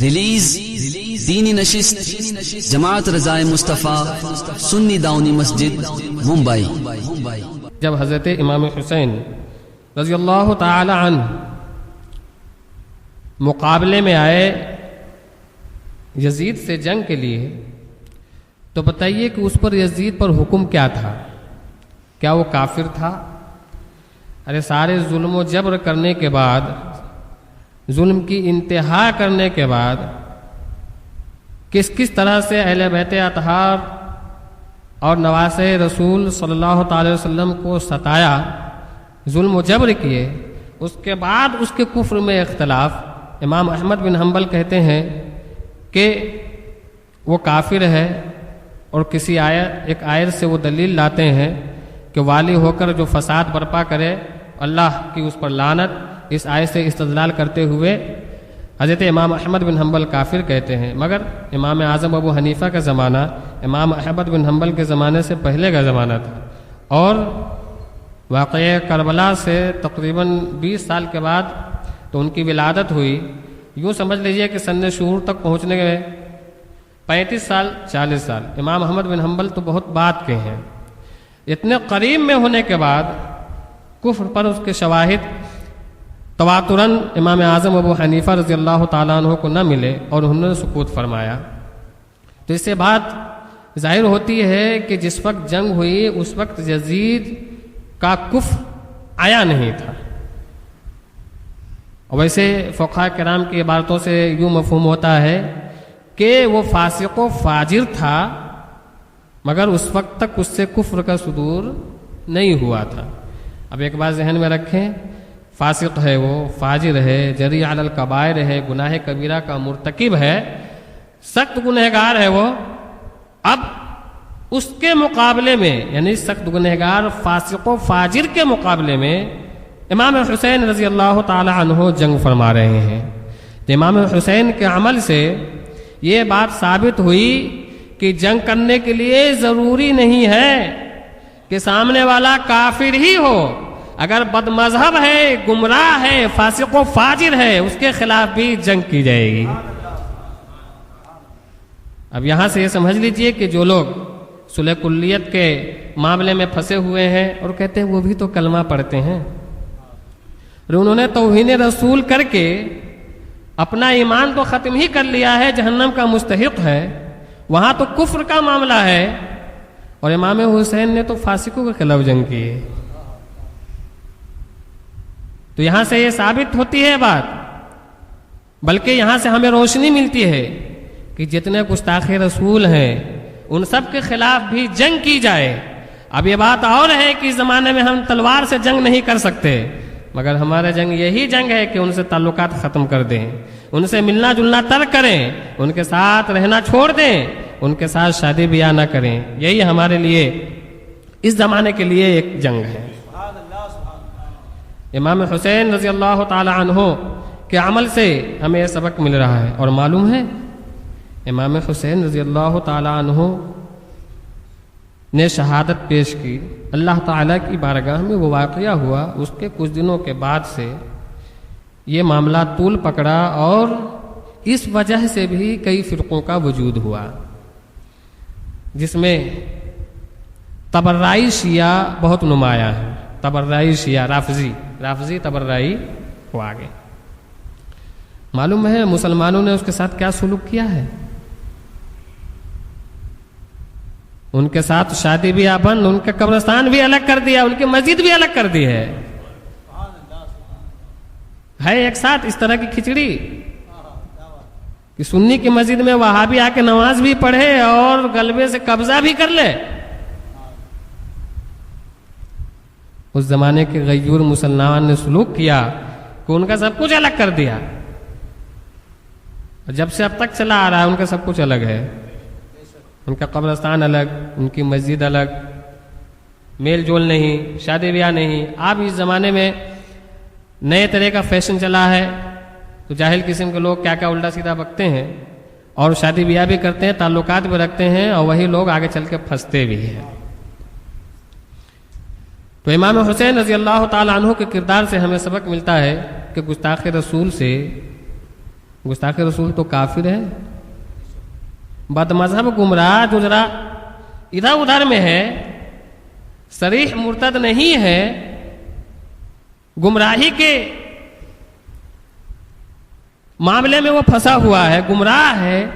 Release دینی نشست جماعت رضائے مصطفیٰ سنی داؤنی مسجد ممبئی۔ جب حضرت امام حسین رضی اللہ تعالی عنہ مقابلے میں آئے یزید سے جنگ کے لیے، تو بتائیے کہ اس پر یزید پر حکم کیا تھا؟ کیا وہ کافر تھا؟ ارے سارے ظلم و جبر کرنے کے بعد، ظلم کی انتہا کرنے کے بعد، کس طرح سے اہل بیت اطہار اور نواسے رسول صلی اللہ تعالی وسلم کو ستایا، ظلم و جبر کیے، اس کے بعد اس کے کفر میں اختلاف۔ امام احمد بن حنبل کہتے ہیں کہ وہ کافر ہے، اور کسی ایک آیت سے وہ دلیل لاتے ہیں کہ والی ہو کر جو فساد برپا کرے اللہ کی اس پر لعنت، اس آیت سے استدلال کرتے ہوئے حضرت امام احمد بن حنبل کافر کہتے ہیں۔ مگر امام اعظم ابو حنیفہ کا زمانہ امام احمد بن حنبل کے زمانے سے پہلے کا زمانہ تھا، اور واقعہ کربلا سے تقریباً 20 سال کے بعد تو ان کی ولادت ہوئی۔ یوں سمجھ لیجئے کہ سن شعور تک پہنچنے کے 35 سال 40 سال۔ امام احمد بن حنبل تو بہت بعد کے ہیں۔ اتنے قریب میں ہونے کے بعد کفر پر اس کے شواہد تواتراً امام اعظم ابو حنیفہ رضی اللہ تعالیٰ عنہ کو نہ ملے، اور انہوں نے سکوت فرمایا۔ تو اس سے بات ظاہر ہوتی ہے کہ جس وقت جنگ ہوئی اس وقت یزید کا کفر آیا نہیں تھا۔ اور ویسے فقہاء کرام کی عبارتوں سے یوں مفہوم ہوتا ہے کہ وہ فاسق و فاجر تھا، مگر اس وقت تک اس سے کفر کا صدور نہیں ہوا تھا۔ اب ایک بات ذہن میں رکھیں، فاسق ہے وہ، فاجر ہے، جری علی الکبائر ہے، گناہ کبیرہ کا مرتکب ہے، سخت گنہگار ہے وہ۔ اب اس کے مقابلے میں، یعنی سخت گنہگار فاسق و فاجر کے مقابلے میں امام حسین رضی اللہ تعالی عنہ جنگ فرما رہے ہیں۔ تو امام حسین کے عمل سے یہ بات ثابت ہوئی کہ جنگ کرنے کے لیے ضروری نہیں ہے کہ سامنے والا کافر ہی ہو، اگر بد مذہب ہے، گمراہ ہے، فاسق و فاجر ہے، اس کے خلاف بھی جنگ کی جائے گی۔ اب یہاں سے یہ سمجھ لیجئے کہ جو لوگ صلح کلیت کے معاملے میں پھنسے ہوئے ہیں اور کہتے ہیں وہ بھی تو کلمہ پڑھتے ہیں، اور انہوں نے توہین رسول کر کے اپنا ایمان تو ختم ہی کر لیا ہے، جہنم کا مستحق ہے، وہاں تو کفر کا معاملہ ہے، اور امام حسین نے تو فاسقوں کے خلاف جنگ کی ہے۔ تو یہاں سے یہ ثابت ہوتی ہے بات، بلکہ یہاں سے ہمیں روشنی ملتی ہے کہ جتنے گستاخ رسول ہیں ان سب کے خلاف بھی جنگ کی جائے۔ اب یہ بات اور ہے کہ اس زمانے میں ہم تلوار سے جنگ نہیں کر سکتے، مگر ہمارا جنگ یہی جنگ ہے کہ ان سے تعلقات ختم کر دیں، ان سے ملنا جلنا ترک کریں، ان کے ساتھ رہنا چھوڑ دیں، ان کے ساتھ شادی بیاہ نہ کریں۔ یہی ہمارے لیے اس زمانے کے لیے ایک جنگ ہے۔ امام حسین رضی اللہ تعالی عنہ کے عمل سے ہمیں یہ سبق مل رہا ہے، اور معلوم ہے امام حسین رضی اللہ تعالی عنہ نے شہادت پیش کی، اللہ تعالیٰ کی بارگاہ میں وہ واقعہ ہوا، اس کے کچھ دنوں کے بعد سے یہ معاملہ طول پکڑا، اور اس وجہ سے بھی کئی فرقوں کا وجود ہوا، جس میں تبرعی شیعہ بہت نمایاں ہے۔ تبرعی شیعہ، رافضی تبرعی وہ آگے۔ معلوم ہے مسلمانوں نے اس کے ساتھ کیا سلوک کیا ہے؟ ان کے ساتھ شادی بیاہ بند، ان کا قبرستان بھی الگ کر دیا، ان کی مسجد بھی الگ کر دی ہے ایک ساتھ اس طرح کی کھچڑی کہ سنی کی مسجد میں وہابی آ کے نماز بھی پڑھے اور غلبے سے قبضہ بھی کر لے۔ اس زمانے کے غیور مسلمان نے سلوک کیا کہ ان کا سب کچھ الگ کر دیا، جب سے اب تک چلا آ رہا ہے ان کا سب کچھ الگ ہے، ان کا قبرستان الگ، ان کی مسجد الگ، میل جول نہیں، شادی بیاہ نہیں۔ اب اس زمانے میں نئے طرح کا فیشن چلا ہے، تو جاہل قسم کے لوگ کیا کیا الٹا سیدھا بکتے ہیں، اور شادی بیاہ بھی کرتے ہیں، تعلقات بھی رکھتے ہیں، اور وہی لوگ آگے چل کے پھنستے بھی ہیں۔ تو امام حسین رضی اللہ تعالی عنہ کے کردار سے ہمیں سبق ملتا ہے کہ گستاخ رسول سے گستاخ رسول تو کافر ہے، بد مذہب گمراہ جو ذرا ادھر ادھر میں ہے، صریح مرتد نہیں ہے، گمراہی کے معاملے میں وہ پھنسا ہوا ہے، گمراہ ہے،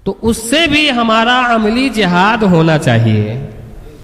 تو اس سے بھی ہمارا عملی جہاد ہونا چاہیے۔